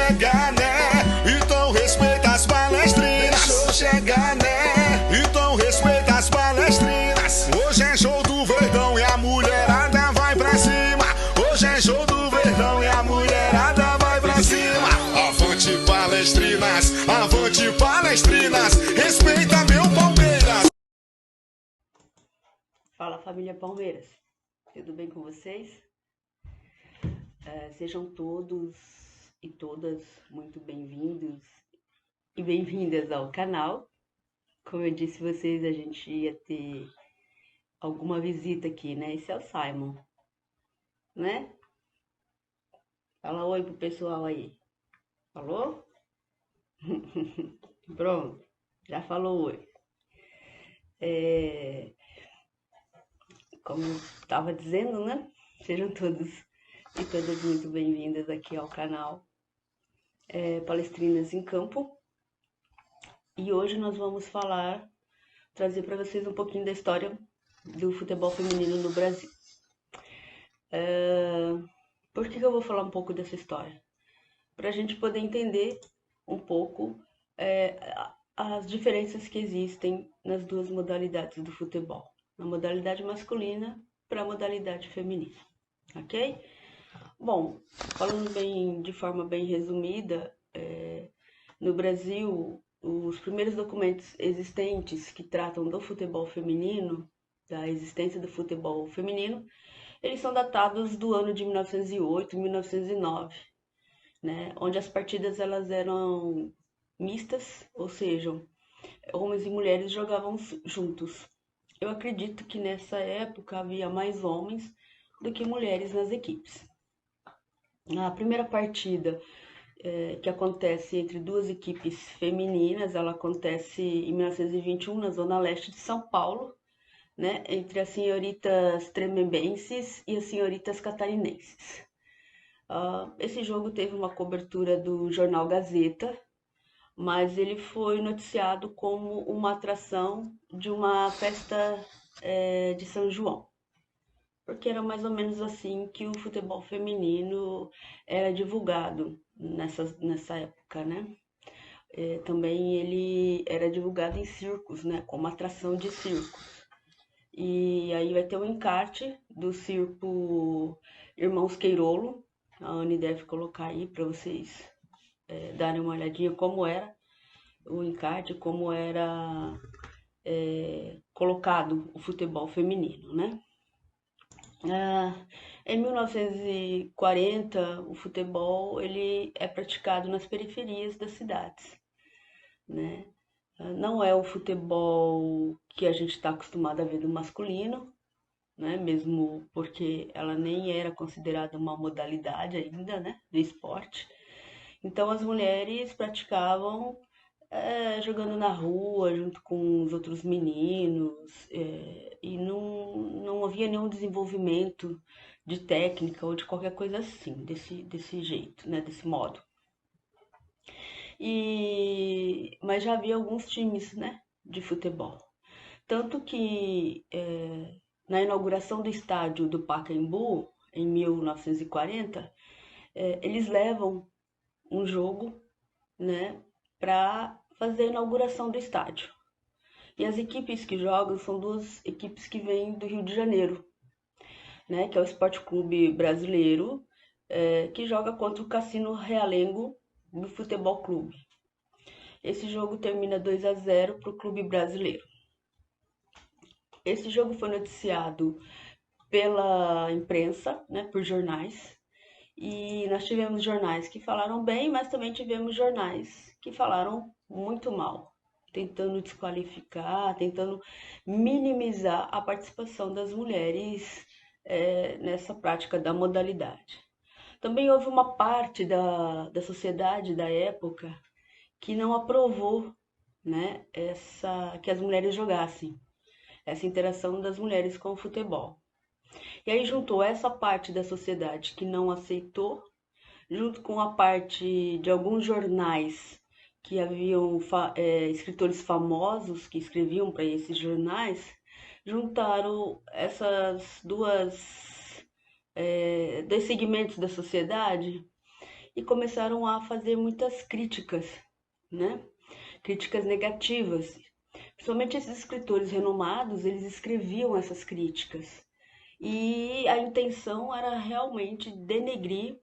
chegar, né? Então respeita as palestrinas. Deixou chegar, né? Então respeita as palestrinas. Hoje é show do Verdão e a mulherada vai pra cima. Hoje é show do Verdão e a mulherada vai pra cima. Avante palestrinas, avante palestrinas. Respeita meu Palmeiras. Fala, família Palmeiras, tudo bem com vocês? Sejam todos e todas muito bem-vindos e bem-vindas ao canal. Como eu disse a vocês, a gente ia ter alguma visita aqui, né? Esse é o Simon, né? Fala oi pro pessoal aí. Falou? Pronto, já falou oi. Como eu estava dizendo, né? Sejam todos e todas muito bem-vindas aqui ao canal Palestrinas em Campo. E hoje nós vamos trazer para vocês um pouquinho da história do futebol feminino no Brasil. Por que eu vou falar um pouco dessa história? Para a gente poder entender um pouco as diferenças que existem nas duas modalidades do futebol. Na modalidade masculina para a modalidade feminina, ok? Bom, falando de forma bem resumida, no Brasil, os primeiros documentos existentes que tratam do futebol feminino, da existência do futebol feminino, eles são datados do ano de 1908 e 1909, né? Onde as partidas elas eram mistas, ou seja, homens e mulheres jogavam juntos. Eu acredito que nessa época havia mais homens do que mulheres nas equipes. A primeira partida que acontece entre duas equipes femininas, ela acontece em 1921 na zona leste de São Paulo, né, entre as senhoritas tremembenses e as senhoritas catarinenses. Esse jogo teve uma cobertura do jornal Gazeta, mas ele foi noticiado como uma atração de uma festa de São João, porque era mais ou menos assim que o futebol feminino era divulgado nessa época, né? Também ele era divulgado em circos, né? Como atração de circos. E aí vai ter o encarte do circo Irmãos Queirolo. A Anne deve colocar aí para vocês darem uma olhadinha como era o encarte, como era colocado o futebol feminino, né? Em 1940, o futebol ele é praticado nas periferias das cidades, né? Não é o futebol que a gente está acostumado a ver do masculino, né? Mesmo porque ela nem era considerada uma modalidade ainda, né? Do esporte. Então as mulheres praticavam jogando na rua junto com os outros meninos e não havia nenhum desenvolvimento de técnica ou de qualquer coisa assim, desse jeito, né? Desse modo. Mas já havia alguns times, né? De futebol. Tanto que na inauguração do estádio do Pacaembu, em 1940, eles levam um jogo, né, para fazer a inauguração do estádio. E as equipes que jogam são duas equipes que vêm do Rio de Janeiro, né, que é o Esporte Clube Brasileiro, que joga contra o Cassino Realengo do Futebol Clube. Esse jogo termina 2-0 para o clube brasileiro. Esse jogo foi noticiado pela imprensa, né, por jornais, e nós tivemos jornais que falaram bem, mas também tivemos jornais que falaram muito mal, tentando desqualificar, tentando minimizar a participação das mulheres nessa prática da modalidade. Também houve uma parte da sociedade da época que não aprovou, né, que as mulheres jogassem, essa interação das mulheres com o futebol. E aí juntou essa parte da sociedade que não aceitou, junto com a parte de alguns jornais que haviam escritores famosos que escreviam para esses jornais, juntaram dois segmentos da sociedade e começaram a fazer muitas críticas, né? Críticas negativas. Principalmente esses escritores renomados, eles escreviam essas críticas. E a intenção era realmente denegrir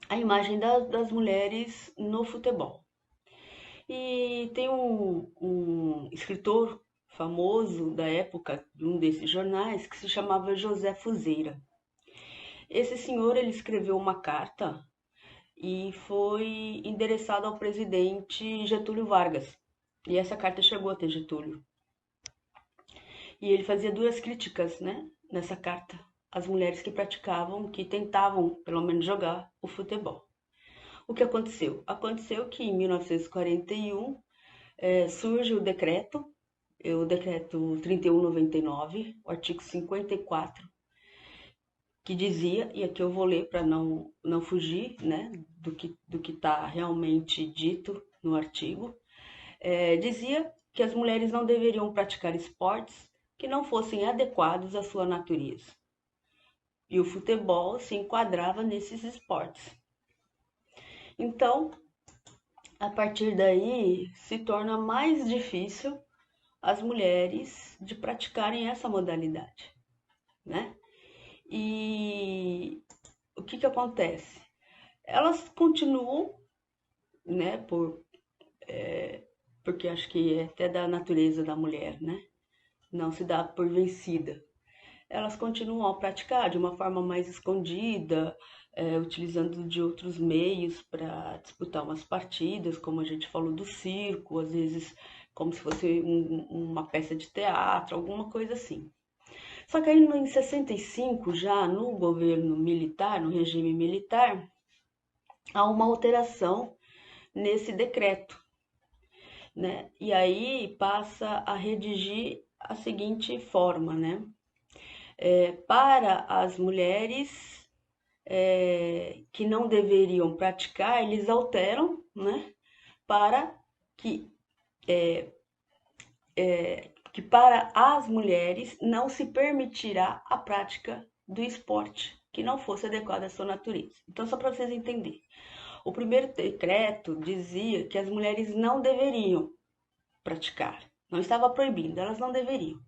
a imagem das mulheres no futebol. E tem um escritor famoso da época, de um desses jornais, que se chamava José Fuseira. Esse senhor, ele escreveu uma carta e foi endereçada ao presidente Getúlio Vargas. E essa carta chegou até Getúlio. E ele fazia duras críticas, né, nessa carta, às mulheres que praticavam, que tentavam, pelo menos, jogar o futebol. O que aconteceu? Aconteceu que em 1941 surge o decreto 3199, o artigo 54, que dizia, e aqui eu vou ler para não fugir, né, do que está realmente dito no artigo, dizia que as mulheres não deveriam praticar esportes que não fossem adequados à sua natureza. E o futebol se enquadrava nesses esportes. Então, a partir daí, se torna mais difícil as mulheres de praticarem essa modalidade, né? E o que acontece? Elas continuam, né, porque acho que é até da natureza da mulher, né? Não se dá por vencida. Elas continuam a praticar de uma forma mais escondida, utilizando de outros meios para disputar umas partidas, como a gente falou do circo, às vezes como se fosse uma peça de teatro, alguma coisa assim. Só que aí em 65, já no governo militar, no regime militar, há uma alteração nesse decreto, né? E aí passa a redigir a seguinte forma, né? Para as mulheres que não deveriam praticar, eles alteram, né? Para que para as mulheres não se permitirá a prática do esporte que não fosse adequado à sua natureza. Então, só para vocês entenderem, o primeiro decreto dizia que as mulheres não deveriam praticar, não estava proibindo, elas não deveriam.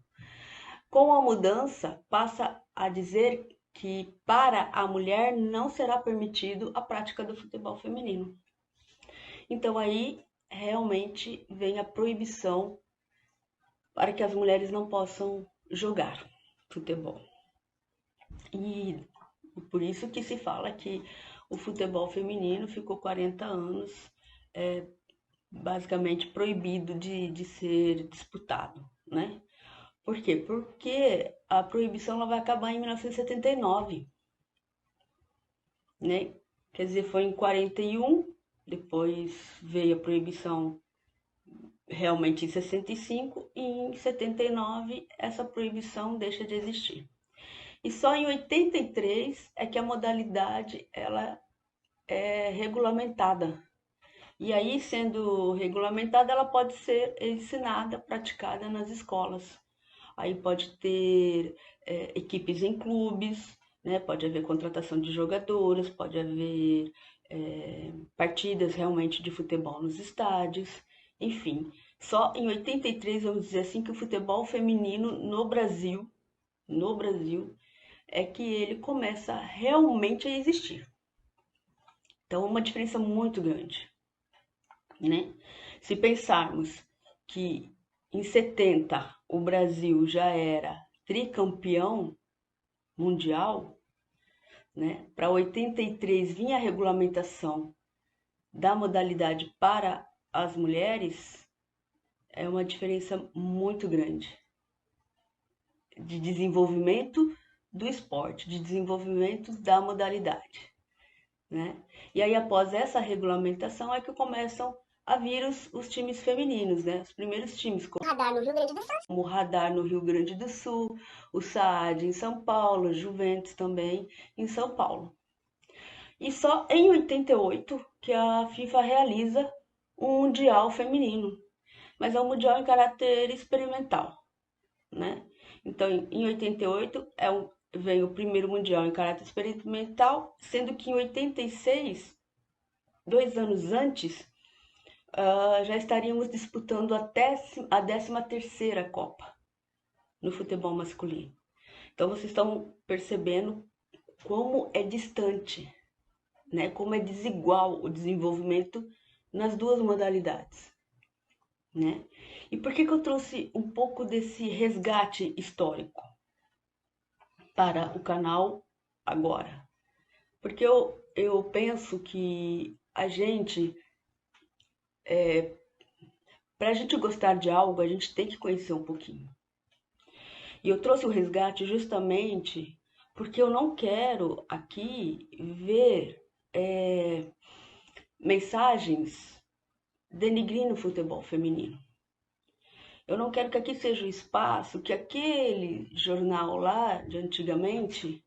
Com a mudança, passa a dizer que para a mulher não será permitido a prática do futebol feminino. Então aí realmente vem a proibição para que as mulheres não possam jogar futebol. E por isso que se fala que o futebol feminino ficou 40 anos basicamente proibido de ser disputado, né? Por quê? Porque a proibição ela vai acabar em 1979, né? Quer dizer, foi em 41, depois veio a proibição realmente em 65 e em 79 essa proibição deixa de existir. E só em 83 é que a modalidade ela é regulamentada. E aí, sendo regulamentada, ela pode ser ensinada, praticada nas escolas. Aí pode ter equipes em clubes, né? Pode haver contratação de jogadoras, pode haver partidas realmente de futebol nos estádios, enfim. Só em 83, vamos dizer assim, que o futebol feminino no Brasil, é que ele começa realmente a existir. Então, uma diferença muito grande, né? Se pensarmos que em 70 o Brasil já era tricampeão mundial, né? Para 83 vinha a regulamentação da modalidade para as mulheres, é uma diferença muito grande de desenvolvimento do esporte, de desenvolvimento da modalidade, né? E aí após essa regulamentação é que começam a vir os times femininos, né? Os primeiros times, como o Radar no Rio Grande do Sul, o SAAD em São Paulo, o Juventus também em São Paulo. E só em 88 que a FIFA realiza um Mundial feminino, mas é um Mundial em caráter experimental, né? Então, em 88 vem o primeiro Mundial em caráter experimental, sendo que em 86 2 anos antes, já estaríamos disputando a 13ª Copa no futebol masculino. Então vocês estão percebendo como é distante, né? Como é desigual o desenvolvimento nas duas modalidades, né? E por que eu trouxe um pouco desse resgate histórico para o canal agora? Porque eu penso que para a gente gostar de algo, a gente tem que conhecer um pouquinho. E eu trouxe o resgate justamente porque eu não quero aqui ver mensagens denigrindo o futebol feminino. Eu não quero que aqui seja o espaço que aquele jornal lá de antigamente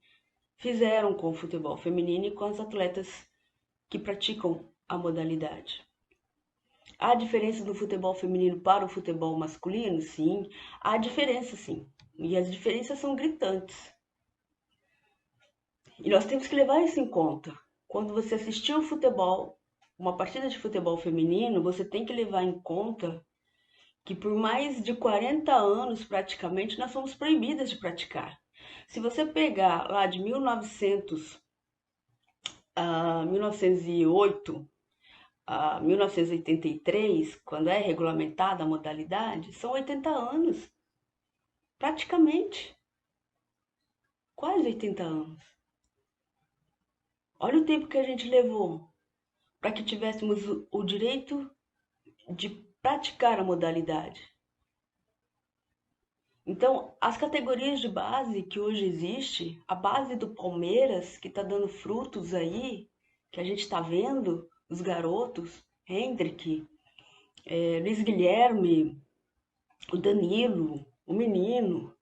fizeram com o futebol feminino e com as atletas que praticam a modalidade. Há diferença do futebol feminino para o futebol masculino? Sim, há diferença sim. E as diferenças são gritantes. E nós temos que levar isso em conta. Quando você assistir ao futebol, uma partida de futebol feminino, você tem que levar em conta que por mais de 40 anos, praticamente, nós somos proibidas de praticar. Se você pegar lá de 1900 a 1908 a 1983, quando é regulamentada a modalidade, são 80 anos. Praticamente. Quase 80 anos. Olha o tempo que a gente levou para que tivéssemos o direito de praticar a modalidade. Então, as categorias de base que hoje existe, a base do Palmeiras, que está dando frutos aí, que a gente está vendo, os garotos, Hendrick, Luiz Guilherme, o Danilo, o menino,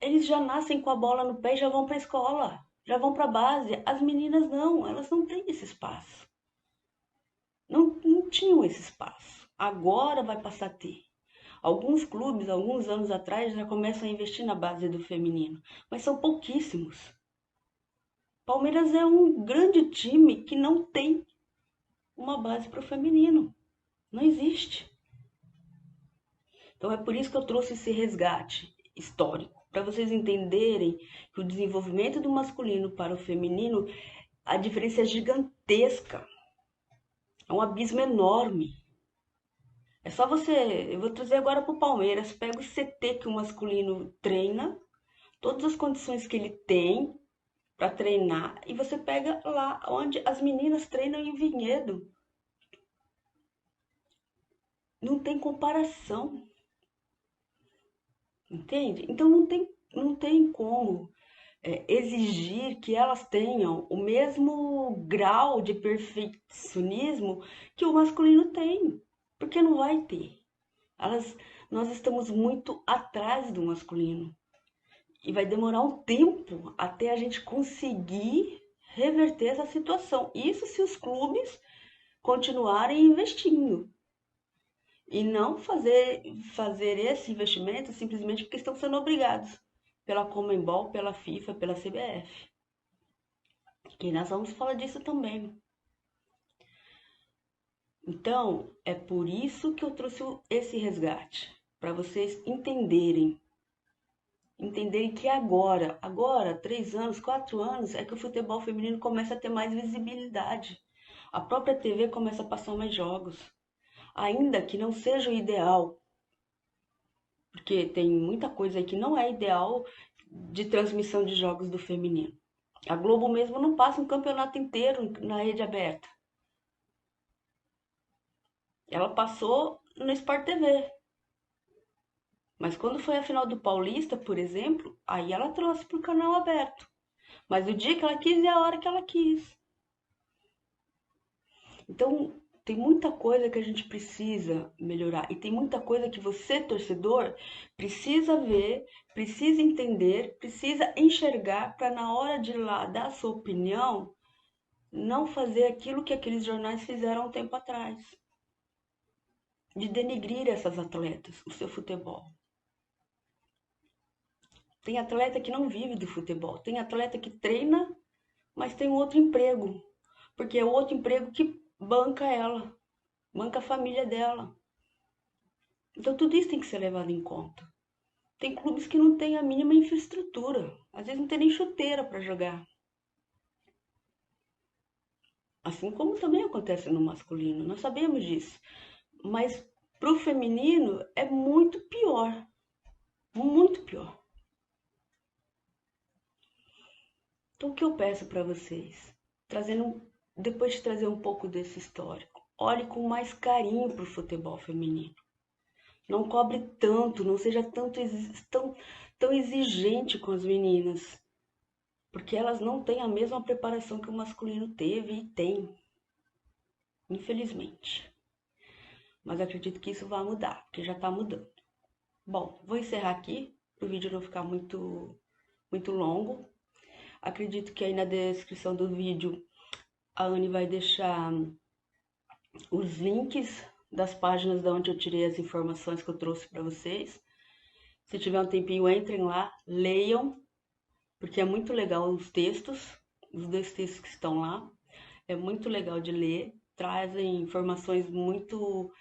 eles já nascem com a bola no pé e já vão para a escola, já vão para a base. As meninas não, elas não têm esse espaço. Não tinham esse espaço. Agora vai passar a ter. Alguns clubes, alguns anos atrás, já começam a investir na base do feminino, mas são pouquíssimos. Palmeiras é um grande time que não tem uma base para o feminino. Não existe. Então é por isso que eu trouxe esse resgate histórico, para vocês entenderem que o desenvolvimento do masculino para o feminino, a diferença é gigantesca. É um abismo enorme. É só eu vou trazer agora para o Palmeiras, pega o CT que o masculino treina, todas as condições que ele tem para treinar, e você pega lá onde as meninas treinam em Vinhedo. Não tem comparação. Entende? Então não tem como exigir que elas tenham o mesmo grau de perfeccionismo que o masculino tem, porque não vai ter. Nós estamos muito atrás do masculino e vai demorar um tempo até a gente conseguir reverter essa situação. Isso se os clubes continuarem investindo. E não fazer esse investimento simplesmente porque estão sendo obrigados pela Conmebol, pela FIFA, pela CBF. Que nós vamos falar disso também. Então, é por isso que eu trouxe esse resgate, para vocês entenderem que agora, 3 anos, 4 anos, é que o futebol feminino começa a ter mais visibilidade. A própria TV começa a passar mais jogos. Ainda que não seja o ideal, porque tem muita coisa aí que não é ideal de transmissão de jogos do feminino. A Globo mesmo não passa um campeonato inteiro na rede aberta. Ela passou no Sport TV. Mas quando foi a final do Paulista, por exemplo, aí ela trouxe para o canal aberto. Mas o dia que ela quis é a hora que ela quis. Então, tem muita coisa que a gente precisa melhorar. E tem muita coisa que você, torcedor, precisa ver, precisa entender, precisa enxergar para na hora de ir lá dar a sua opinião, não fazer aquilo que aqueles jornais fizeram um tempo atrás. De denigrir essas atletas, o seu futebol. Tem atleta que não vive do futebol. Tem atleta que treina, mas tem um outro emprego. porque é outro emprego que banca ela, banca a família dela. Então tudo isso tem que ser levado em conta. Tem clubes que não têm a mínima infraestrutura, às vezes não tem nem chuteira para jogar. Assim como também acontece no masculino, nós sabemos disso. Mas para o feminino é muito pior, muito pior. Então o que eu peço para vocês, depois de trazer um pouco desse histórico, olhe com mais carinho para o futebol feminino. Não cobre tanto, não seja tão exigente com as meninas, porque elas não têm a mesma preparação que o masculino teve e tem, infelizmente. Mas acredito que isso vai mudar, porque já está mudando. Bom, vou encerrar aqui, para o vídeo não ficar muito longo. Acredito que aí na descrição do vídeo a Anne vai deixar os links das páginas de onde eu tirei as informações que eu trouxe para vocês. Se tiver um tempinho, entrem lá, leiam, porque é muito legal os dois textos que estão lá. É muito legal de ler, trazem informações muito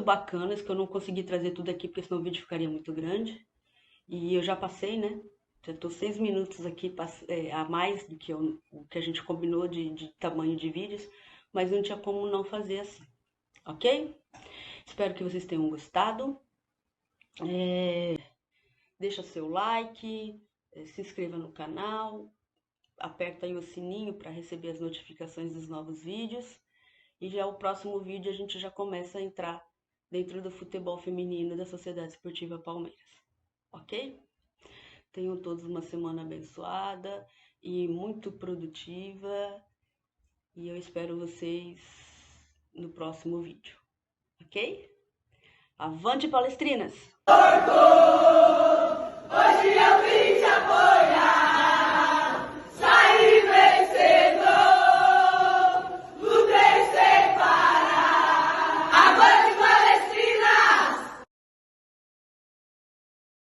bacanas, que eu não consegui trazer tudo aqui, porque senão o vídeo ficaria muito grande. E eu já passei, né? Já tô 6 minutos aqui a mais do que o que a gente combinou de tamanho de vídeos, mas não tinha como não fazer assim, ok? Espero que vocês tenham gostado. Deixa seu like, se inscreva no canal, aperta aí o sininho para receber as notificações dos novos vídeos. E já o próximo vídeo a gente já começa a entrar dentro do futebol feminino da Sociedade Esportiva Palmeiras, ok? Tenham todos uma semana abençoada e muito produtiva. E eu espero vocês no próximo vídeo, ok? Avante, palestrinas! Hoje eu vim te apoiar.